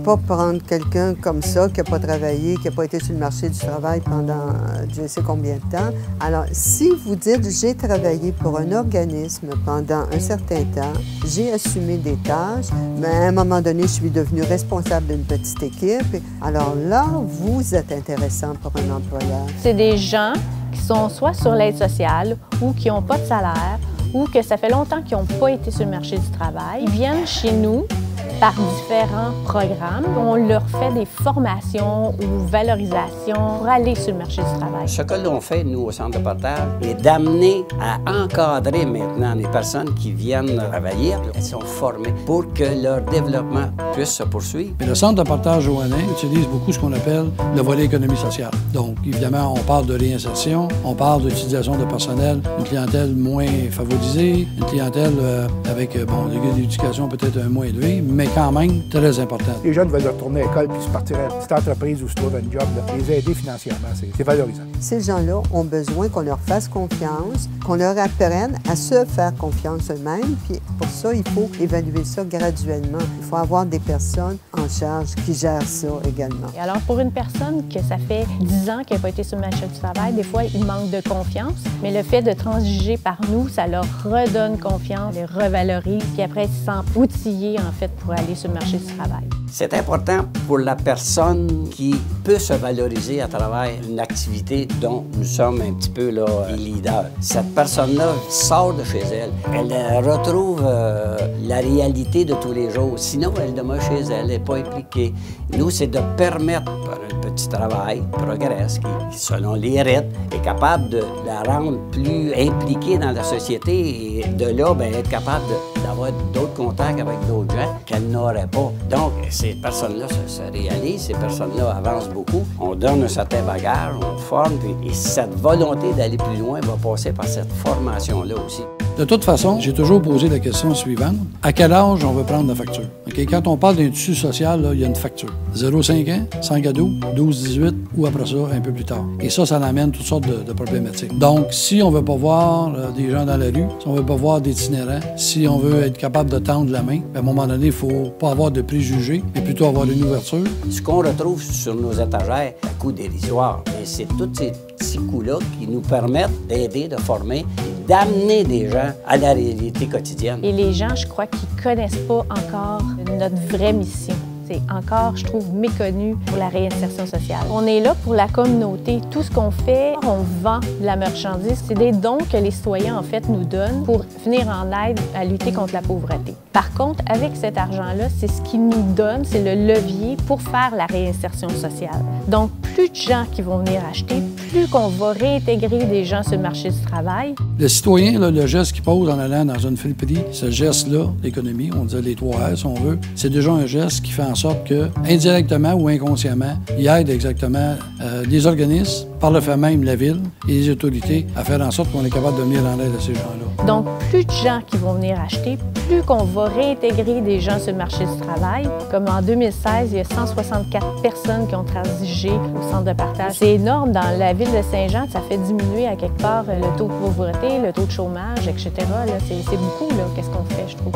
pas prendre quelqu'un comme ça, qui n'a pas travaillé, qui n'a pas été sur le marché du travail pendant je ne sais combien de temps. Alors, si vous dites « j'ai travaillé pour un organisme pendant un certain temps, j'ai assumé des tâches, mais à un moment donné, je suis devenu responsable d'une petite équipe », alors là, vous êtes intéressant pour un employeur. C'est des gens qui sont soit sur l'aide sociale ou qui n'ont pas de salaire ou que ça fait longtemps qu'ils n'ont pas été sur le marché du travail. Ils viennent chez nous par différents programmes. On leur fait des formations ou valorisations pour aller sur le marché du travail. Ce que l'on fait, nous, au Centre de partage, est d'amener à encadrer maintenant les personnes qui viennent travailler. Elles sont formées pour que leur développement puisse se poursuivre. Mais le Centre de partage Joannin utilise beaucoup ce qu'on appelle le volet économie sociale. Donc, évidemment, on parle de réinsertion, on parle d'utilisation de personnel, une clientèle moins favorisée, une clientèle avec, des gains d'éducation peut-être moins élevés, mais quand même très importante. Les jeunes veulent retourner à l'école puis se partir à une petite entreprise où se trouve un job, là, les aider financièrement, c'est valorisant. Ces gens-là ont besoin qu'on leur fasse confiance, qu'on leur apprenne à se faire confiance eux-mêmes, puis pour ça, il faut évaluer ça graduellement. Il faut avoir des personnes en charge qui gèrent ça également. Et alors, pour une personne que ça fait 10 ans qu'elle n'a pas été sur le marché du travail, des fois, il manque de confiance, mais le fait de transiger par nous, ça leur redonne confiance, les revalorise, puis après, ils se sentent outillés, en fait, pour aller sur le marché du travail. C'est important pour la personne qui peut se valoriser à travers une activité dont nous sommes un petit peu là, les leaders. Cette personne-là sort de chez elle. Elle retrouve la réalité de tous les jours. Sinon, elle demeure chez elle, elle n'est pas impliquée. Nous, c'est de permettre par un petit travail, progresse, qui, selon les rythmes, est capable de la rendre plus impliquée dans la société et de là, bien, être capable d'avoir d'autres contacts avec d'autres gens qu'elle n'aurait pas. Donc, ces personnes-là se réalisent, ces personnes-là avancent beaucoup. On donne un certain bagage, on forme, et cette volonté d'aller plus loin va passer par cette formation-là aussi. De toute façon, j'ai toujours posé la question suivante. À quel âge on veut prendre la facture? Okay? Quand on parle d'un tissu social, là, il y a une facture. 0,5 ans, 5 à 12, 12-18 ou après ça, un peu plus tard. Et ça amène toutes sortes de problématiques. Donc, si on ne veut pas voir des gens dans la rue, si on ne veut pas voir d'itinérants, si on veut être capable de tendre la main, à un moment donné, il ne faut pas avoir de préjugés, mais plutôt avoir une ouverture. Ce qu'on retrouve sur nos étagères, à coût dérisoire, mais c'est tous ces petits coûts-là qui nous permettent d'aider, de former et d'amener des gens à la réalité quotidienne. Et les gens, je crois, qui ne connaissent pas encore notre vraie mission. C'est encore, je trouve, méconnu pour la réinsertion sociale. On est là pour la communauté. Tout ce qu'on fait, on vend de la marchandise. C'est des dons que les citoyens, en fait, nous donnent pour venir en aide à lutter contre la pauvreté. Par contre, avec cet argent-là, c'est ce qu'ils nous donnent, c'est le levier pour faire la réinsertion sociale. Donc, plus de gens qui vont venir acheter, plus qu'on va réintégrer des gens sur le marché du travail. Le citoyen, là, le geste qu'il pose en allant dans une friperie, ce geste-là, l'économie, on dit les 3 R si on veut, c'est déjà un geste qui fait en sorte que, indirectement ou inconsciemment, il aide exactement les organismes, par le fait même la ville et les autorités, à faire en sorte qu'on est capable de venir en aide à ces gens-là. Donc, plus de gens qui vont venir acheter, plus qu'on va réintégrer des gens sur le marché du travail. Comme en 2016, il y a 164 personnes qui ont transigé au centre de partage. C'est énorme. Dans la ville de Saint-Jean, ça fait diminuer à quelque part le taux de pauvreté, le taux de chômage, etc. C'est beaucoup, qu'est-ce qu'on fait, je trouve.